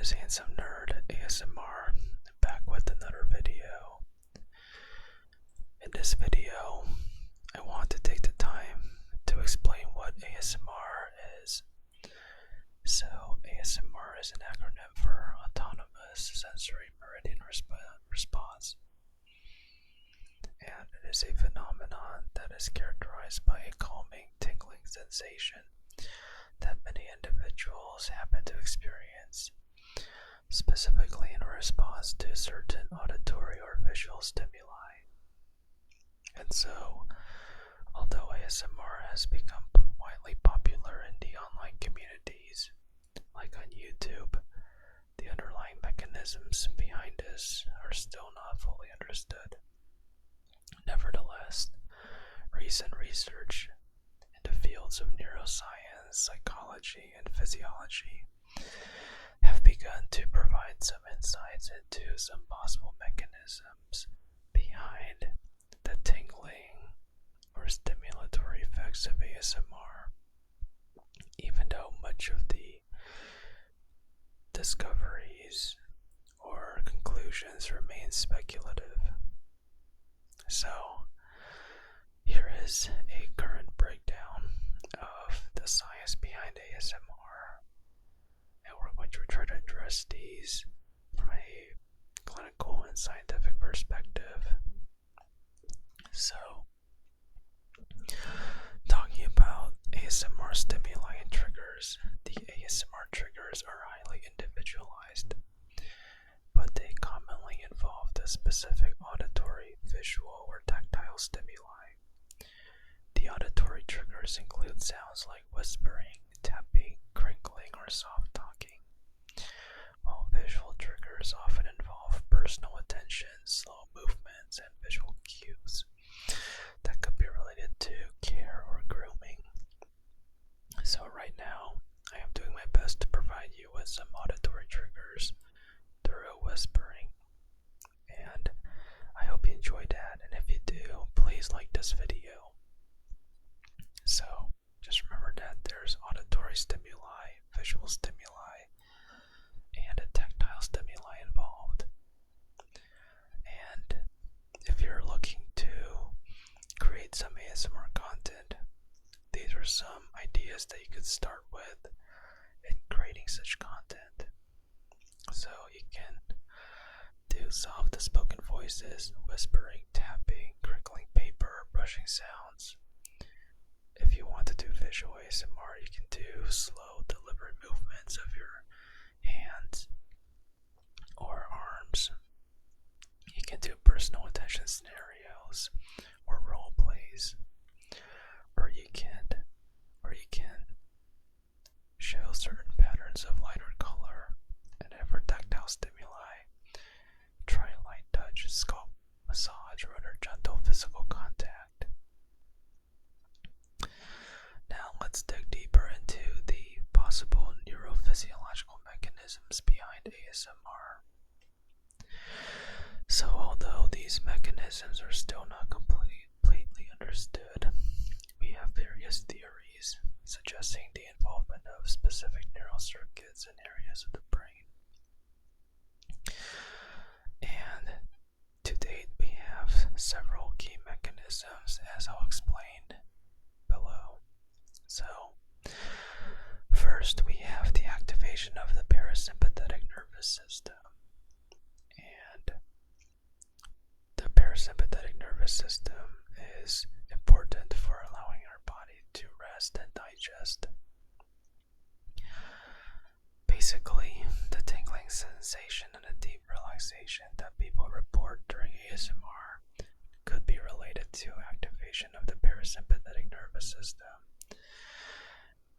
is Handsome Nerd ASMR, back with another video. In this video, I want to take the time to explain what ASMR is. So, ASMR is an acronym for Autonomous Sensory Meridian Response, and it is a phenomenon that is characterized by a calming, tingling sensation that many individuals happen to experience, specifically in response to certain auditory or visual stimuli. And so, although ASMR has become widely popular in the online communities, like on YouTube, the underlying mechanisms behind this are still not fully understood. Nevertheless, recent research in the fields of neuroscience, psychology, and physiology have begun to provide some insights into some possible mechanisms behind the tingling or stimulatory effects of ASMR, even though much of the discoveries or conclusions remain speculative. So, here is a current breakdown of the science behind ASMR, and we're going to try to address these from a clinical and scientific perspective. So, talking about ASMR stimuli and triggers, the ASMR triggers are highly individualized, but they commonly involve the specific auditory, visual, or tactile stimuli. The auditory triggers include sounds like whispering, tapping, crinkling, or soft talking, while visual triggers often involve personal attention, slow movements, and visual cues that could be related to care or grooming. So right now, I am doing my best to provide you with some auditory triggers through whispering, and I hope you enjoyed that, and if you do, please like this video. So, just remember that there's auditory stimuli, visual stimuli, and a tactile stimuli involved. And if you're looking to create some ASMR content, these are some ideas that you could start with in creating such content. So you can do soft spoken voices, whispering, tapping, crinkling paper, brushing sounds. If you want to do visual ASMR, you can do slow, deliberate movements of your hands or arms. You can do personal attention scenarios or role plays, or you can show certain patterns of light or color. And for tactile stimuli, try light touch, scalp massage, or other gentle physical contact. Now let's dig deeper into the possible neurophysiological mechanisms behind ASMR. So although these mechanisms are still not completely understood, we have various theories suggesting the involvement of specific neural circuits in areas of the brain. And to date, we have several key mechanisms, as I'll explain below. So, first we have the activation of the parasympathetic nervous system. And the parasympathetic nervous system is important for allowing our body to rest and digest. Basically, the tingling sensation and the deep relaxation that people report during ASMR could be related to activation of the parasympathetic nervous system,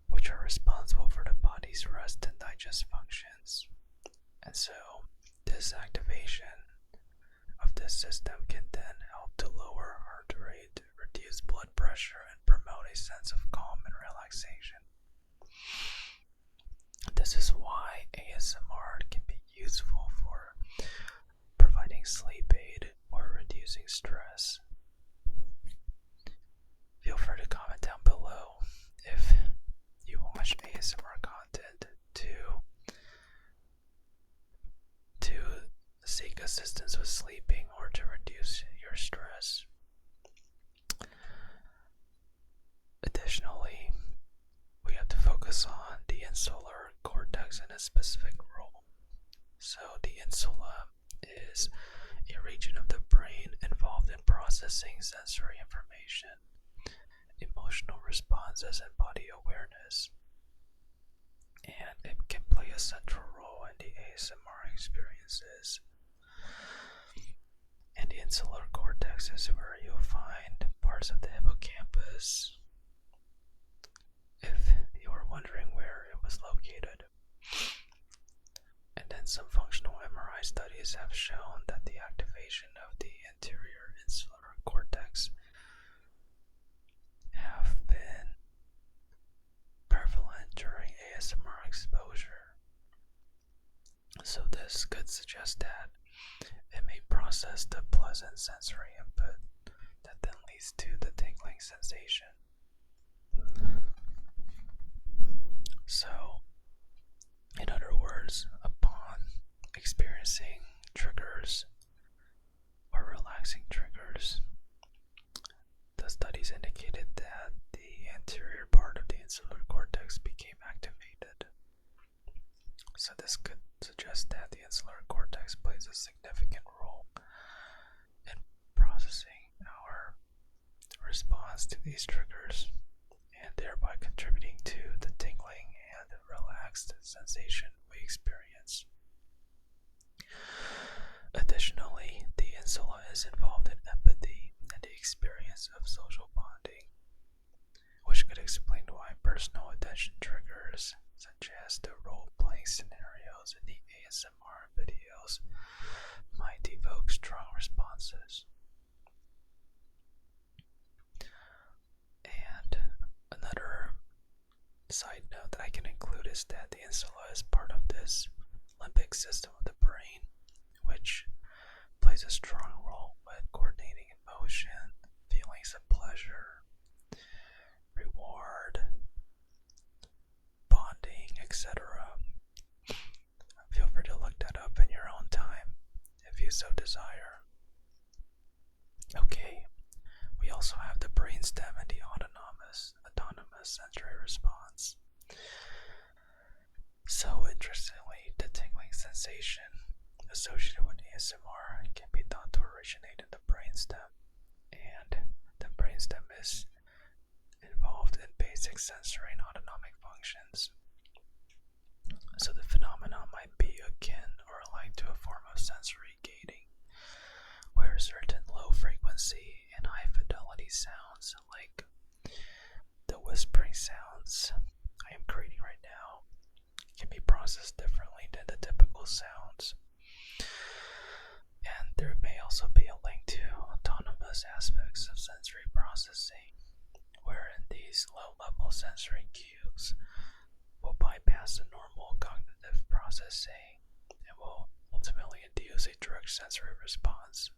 which are responsible for the body's rest and digest functions. And so, this activation of this system can then help to lower heart rate, reduce blood pressure, and promote a sense of calm and relaxation. This is why ASMR can be useful for providing sleep aid or reducing stress. Feel free to comment down below if you watch ASMR content to a specific role. So the insula is a region of the brain involved in processing sensory information, emotional responses, and body awareness. And it can play a central role in the ASMR experiences. And the insular cortex is where you'll find parts of the hippocampus, if you were wondering where it was located. And then some functional MRI studies have shown that the activation of the anterior insular cortex have been prevalent during ASMR exposure. So this could suggest that it may process the pleasant sensory input that then leads to the tingling sensation. So, in other words, upon experiencing triggers or relaxing triggers, the studies indicated that the anterior part of the insular cortex became activated. So this could suggest that the insular cortex plays a significant role in processing our response to these triggers, and thereby contributing to the tingling and relaxed sensation we experience. Additionally, the insula is involved in empathy and the experience of social bonding, which could explain why personal attention triggers, such as the role-playing scenarios in the ASMR videos, might evoke strong responses. And another side note that I can include is that the insula is part of this limbic system of the brain, which plays a strong role with coordinating emotion, feelings of pleasure, reward, bonding, etc. Feel free to look that up in your own time if you so desire. Okay, we also have the brainstem and the autonomous sensory response. So interestingly, the tingling sensation associated with ASMR can be thought to originate in the brainstem, and the brainstem is involved in basic sensory and autonomic functions. So the phenomenon might be akin or alike to a form of sensory gating, where certain low frequency and high fidelity sounds, like the whispering sounds I am creating right now, can be processed differently than the typical sounds. And there may also be a link to autonomous aspects of sensory processing, wherein these low-level sensory cues will bypass the normal cognitive processing and will ultimately induce a direct sensory response.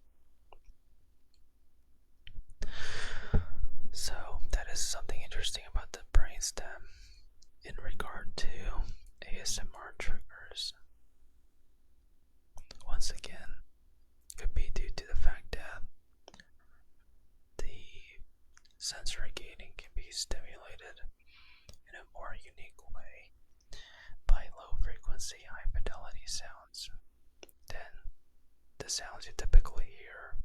So that is something interesting about the brainstem in regard to ASMR triggers. Once again, could be due to the fact that the sensory gating can be stimulated in a more unique way by low frequency, high fidelity sounds than the sounds you typically hear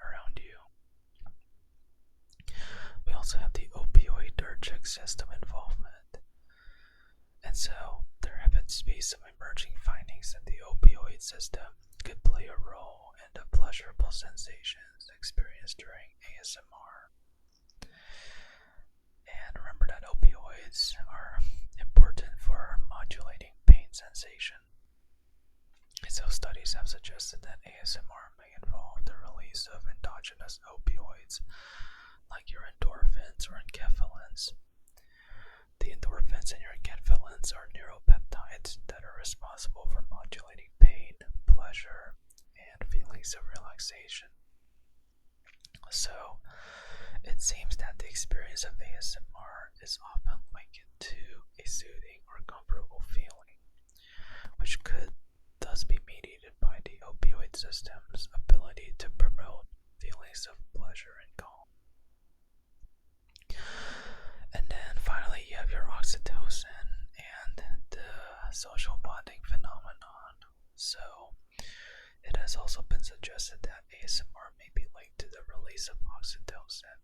around you. We also have the opioidergic system involvement, and so there happens to be some emerging findings that the opioid system could play a role in the pleasurable sensations experienced during ASMR. And remember that opioids are important for modulating pain sensation. And so studies have suggested that ASMR may involve the release of endogenous opioids, like your endorphins or enkephalins. The endorphins and your enkephalins are neuropeptides that are responsible for modulating pain, pleasure, and feelings of relaxation. So, it seems that the experience of ASMR is often likened to a soothing or comfortable feeling, which could thus be mediated by the opioid system's ability to promote feelings of pleasure and calm. And then finally, you have your oxytocin and the social has also been suggested that ASMR may be linked to the release of oxytocin,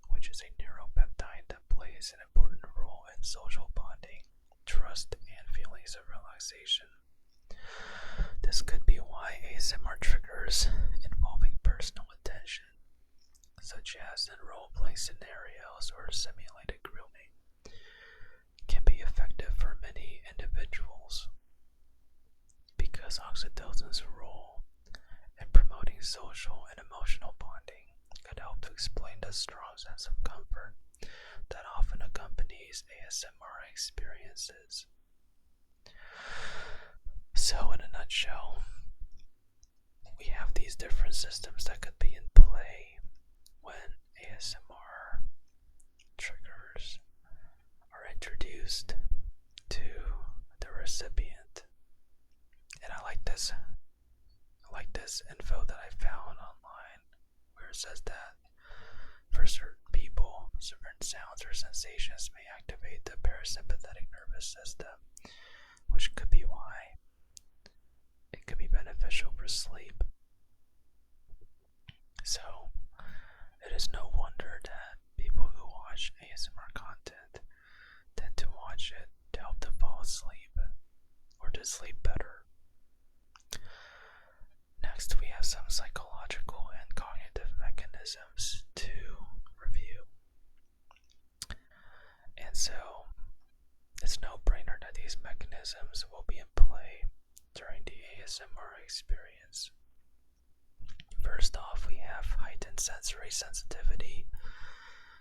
which is a neuropeptide that plays an important role in social bonding, trust, and feelings of relaxation. This could be why ASMR triggers involving personal attention, such as in role-playing scenarios or simulated grooming, can be effective for many individuals. Because oxytocin's role in promoting social and emotional bonding could help to explain the strong sense of comfort that often accompanies ASMR experiences. So, in a nutshell, we have these different systems that could be in play when ASMR triggers are introduced to the recipient. And I like this info that I found online where it says that for certain people, certain sounds or sensations may activate the parasympathetic nervous system, which could be why it could be beneficial for sleep. So, it is no wonder that people who watch ASMR content tend to watch it to help them fall asleep or to sleep better. Next, we have some psychological and cognitive mechanisms to review. And so, it's no brainer that these mechanisms will be in play during the ASMR experience. First off, we have heightened sensory sensitivity.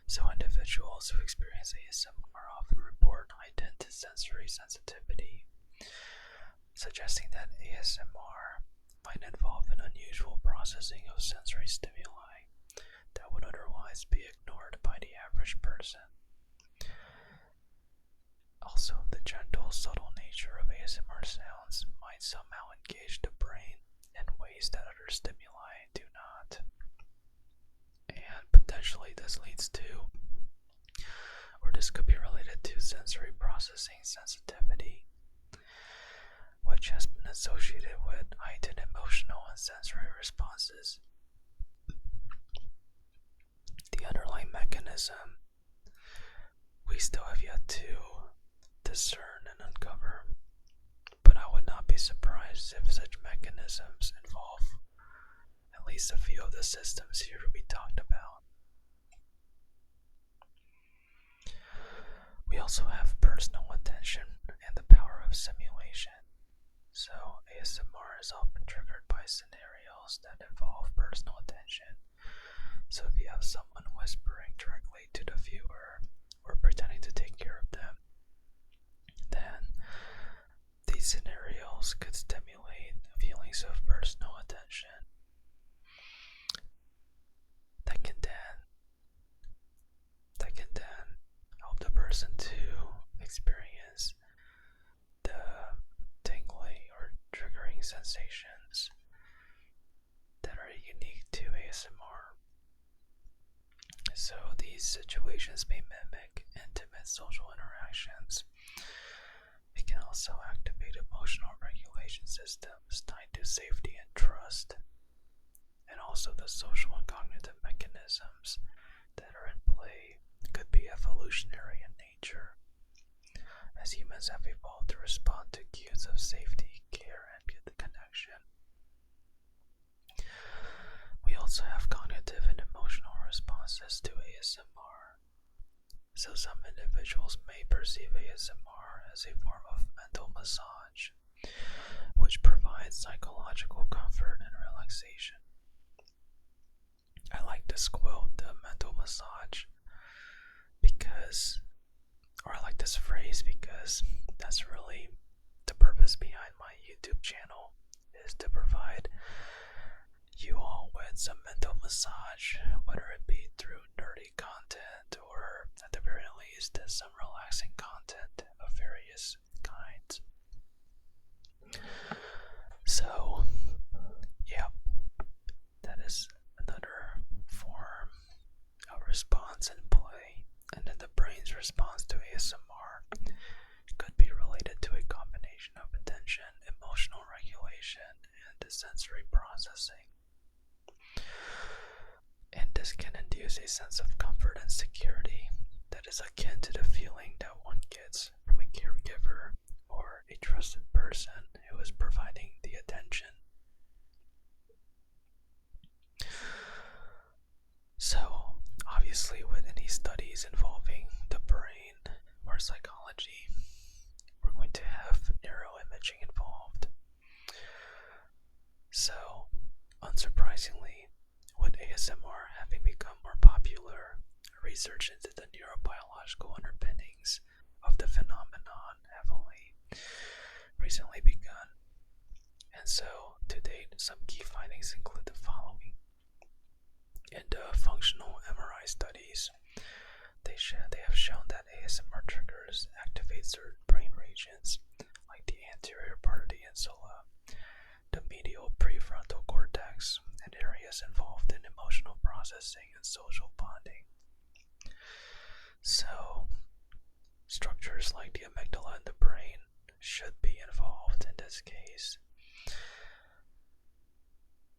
So individuals who experience ASMR often report heightened sensory sensitivity, suggesting that ASMR might involve an unusual processing of sensory stimuli that would otherwise be ignored by the average person. Also, the gentle, subtle nature of ASMR sounds might somehow engage the brain in ways that other stimuli do not. And potentially this leads to, or this could be related to, sensory processing sensitivity, which has been associated with heightened emotional and sensory responses. The underlying mechanism we still have yet to discern and uncover, but I would not be surprised if such mechanisms involve at least a few of the systems here we talked about. We also have personal attention and the power of simulation. So ASMR is often triggered by scenarios that involve personal attention. So if you have someone whispering directly to the viewer or pretending to take care of them, then these scenarios could stimulate feelings of personal attention that can then help the person to experience the tingling or triggering sensations that are unique to ASMR. So these situations may mimic intimate social interactions. It can also activate emotional regulation systems tied to safety and trust, and also the social and cognitive mechanisms that are in play could be evolutionary in nature, as humans have evolved to respond to cues of safety, care, and connection. We also have cognitive and emotional responses to ASMR. So some individuals may perceive ASMR as a form of mental massage, which provides psychological comfort and relaxation. I like this quote, the mental massage, I like this phrase because that's really the purpose behind my YouTube channel, is to provide you all with some mental massage, whether it be through nerdy content or at the very least some relaxing content of various kinds. So, yeah, that is another form of response in play, and then the brain's response to ASMR could be related to a combination of attention, emotional regulation, and sensory processing. a sense of comfort and security that is akin to the feeling that one gets from a caregiver or a trusted person who is providing the attention. So, obviously, with any studies involving the brain or psychology, we're going to have neuroimaging involved. So, unsurprisingly, with ASMR having become more popular, research into the neurobiological underpinnings of the phenomenon have only recently begun. And so, to date, some key findings include the following. In the functional MRI studies, they have shown that ASMR triggers activate certain brain regions, like the anterior part of the insula, the medial prefrontal cortex, and areas involved in emotional processing and social bonding. So, structures like the amygdala in the brain should be involved in this case.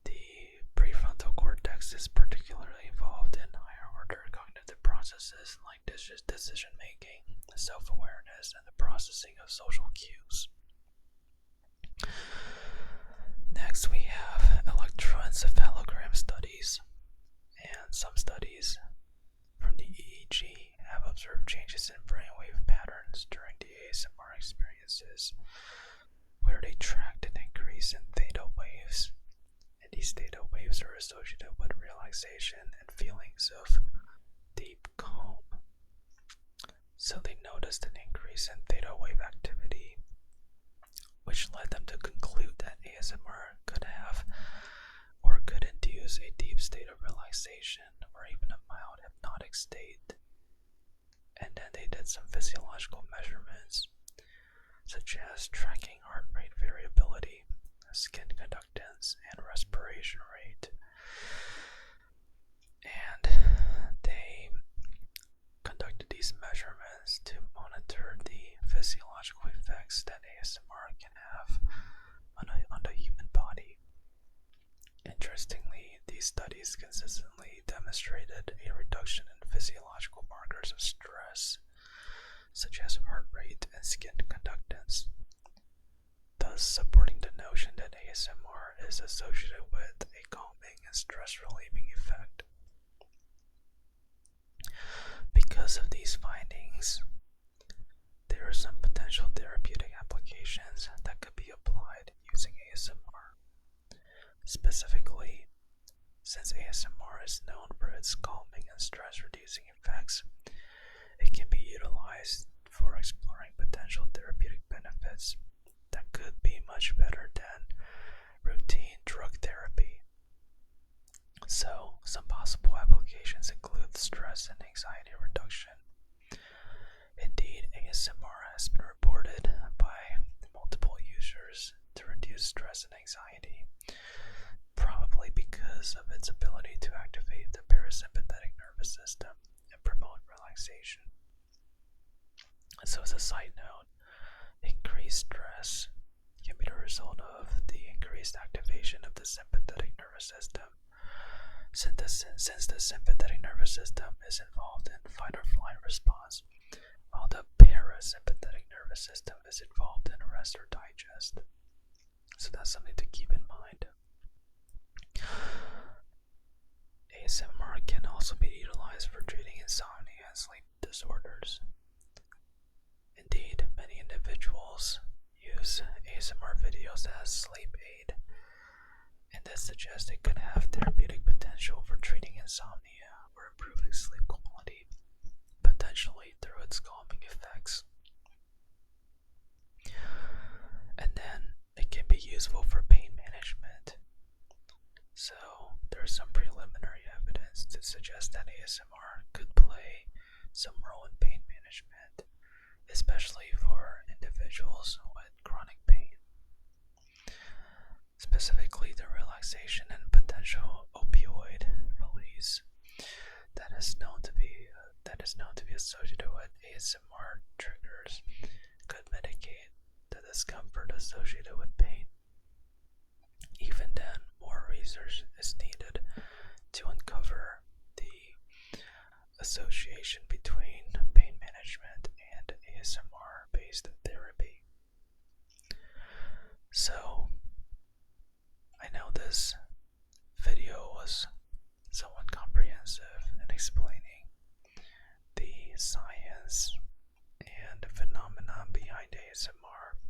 The prefrontal cortex is particularly involved in higher order cognitive processes like decision making, self-awareness, and the processing of social cues. Next, we have electroencephalogram studies, and some studies from the EEG have observed changes in brainwave patterns during the ASMR experiences, where they tracked an increase in theta waves, and these theta waves are associated with relaxation and feelings of deep calm. So they noticed an increase in theta wave activity, which led them to conclude that ASMR could have or could induce a deep state of relaxation or even a mild hypnotic state. And then they did some physiological measurements, such as tracking heart rate variability, skin conductance, and respiration rate. And they conducted these measurements to monitor the physiological effects that ASMR can have on the human body. Interestingly, these studies consistently demonstrated a reduction in physiological markers of stress, such as heart rate and skin conductance, thus supporting the notion that ASMR is associated with a calming and stress-relieving effect. Because of these findings, there are some potential therapeutic applications that could be applied using ASMR. Specifically, since ASMR is known for its calming and stress-reducing effects, it can be utilized for exploring potential therapeutic benefits that could be much better than routine drug therapy. So, some possible applications include stress and anxiety reduction. Indeed, ASMR has been reported by multiple users to reduce stress and anxiety, probably because of its ability to activate the parasympathetic nervous system and promote relaxation. So, as a side note, increased stress can be the result of the increased activation of the sympathetic nervous system. Since the sympathetic nervous system is involved in fight or flight response, while the parasympathetic nervous system is involved in rest or digest. So that's something to keep in mind. ASMR can also be utilized for treating insomnia and sleep disorders. Indeed, many individuals use ASMR videos as sleep aid, and this suggests it could have therapeutic potential for treating insomnia or improving sleep quality, potentially through its calming effects. And then it can be useful for pain management. So there's some preliminary evidence to suggest that ASMR could play some role in pain management, especially for individuals with chronic pain. Specifically, the relaxation and potential opioid release that is known to be associated with ASMR triggers could mitigate the discomfort associated with pain. Even then, more research is needed to uncover the association between pain management and ASMR based therapy. So, I know this video was somewhat comprehensive in explaining the science and phenomena behind ASMR,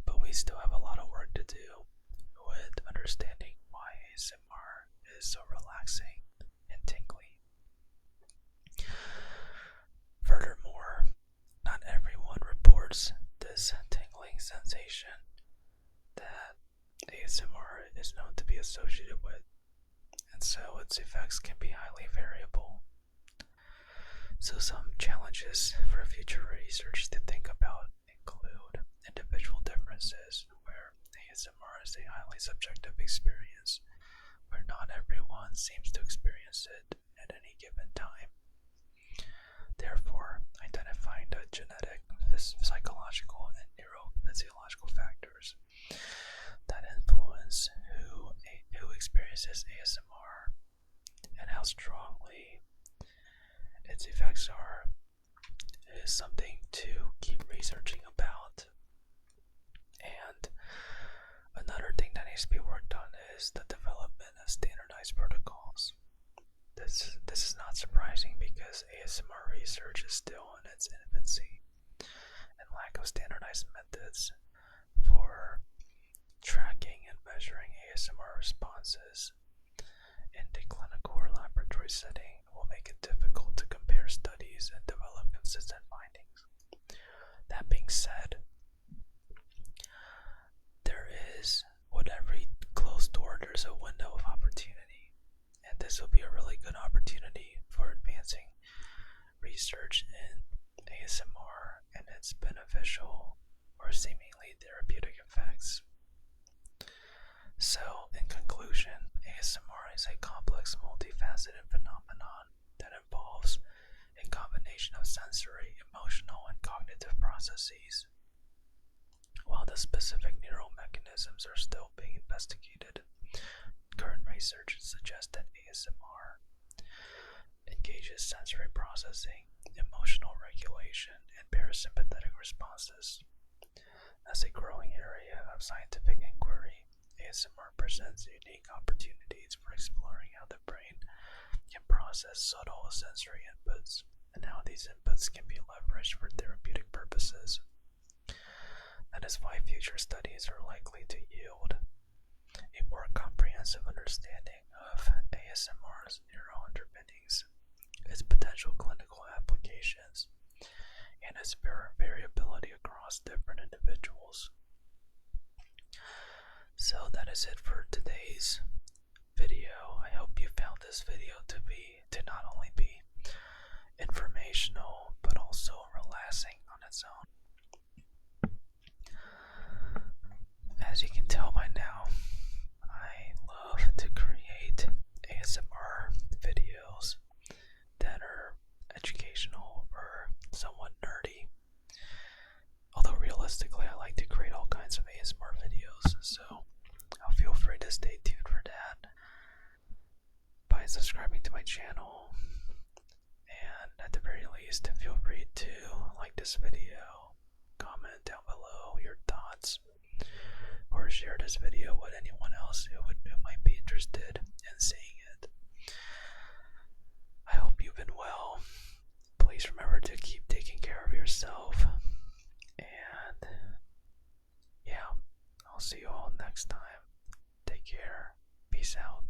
but we still have a lot of work to do with understanding why ASMR is so relaxing and tingly. Furthermore, not everyone reports this tingling sensation that ASMR is known to be associated with, and so its effects can be highly variable. So some challenges for future research to think about include individual differences, where ASMR is a highly subjective experience, where not everyone seems to experience it at any given time. Therefore, identifying the genetic, psychological, and neurophysiological factors that influence who experiences ASMR and how strongly its effects are is something to keep researching about. And another thing that needs to be worked on is the development of standardized protocols. This is not surprising because ASMR research is still in its infancy, and lack of standardized methods for tracking and measuring ASMR responses in the clinical or laboratory setting will make it difficult to compare studies and develop consistent findings. That being said, there is, with every closed door, there's a window of opportunity, and this will be a really good opportunity for advancing research in ASMR and its beneficial or seemingly therapeutic effects. So, in conclusion, ASMR is a complex, multifaceted phenomenon that involves a combination of sensory, emotional, and cognitive processes. While the specific neural mechanisms are still being investigated, current research suggests that ASMR engages sensory processing, emotional regulation, and parasympathetic responses. As a growing area of scientific inquiry, ASMR presents unique opportunities for exploring how the brain can process subtle sensory inputs and how these inputs can be leveraged for therapeutic purposes. That is why future studies are likely to yield a more comprehensive understanding of ASMR's neural underpinnings, its potential clinical applications, and its variability across different individuals. So that is it for today's video. I hope you found this video to not only be informational but also relaxing on its own. As you can tell by now, I love to create ASMR videos that are educational or somewhat nerdy. Although realistically, I like to create all kinds of ASMR videos, so feel free to stay tuned for that by subscribing to my channel, and at the very least, feel free to like this video, comment down below your thoughts, or share this video with anyone else who might be interested in seeing it. I hope you've been well. Please remember to keep taking care of yourself, and yeah, I'll see you all next time. Take care. Peace out.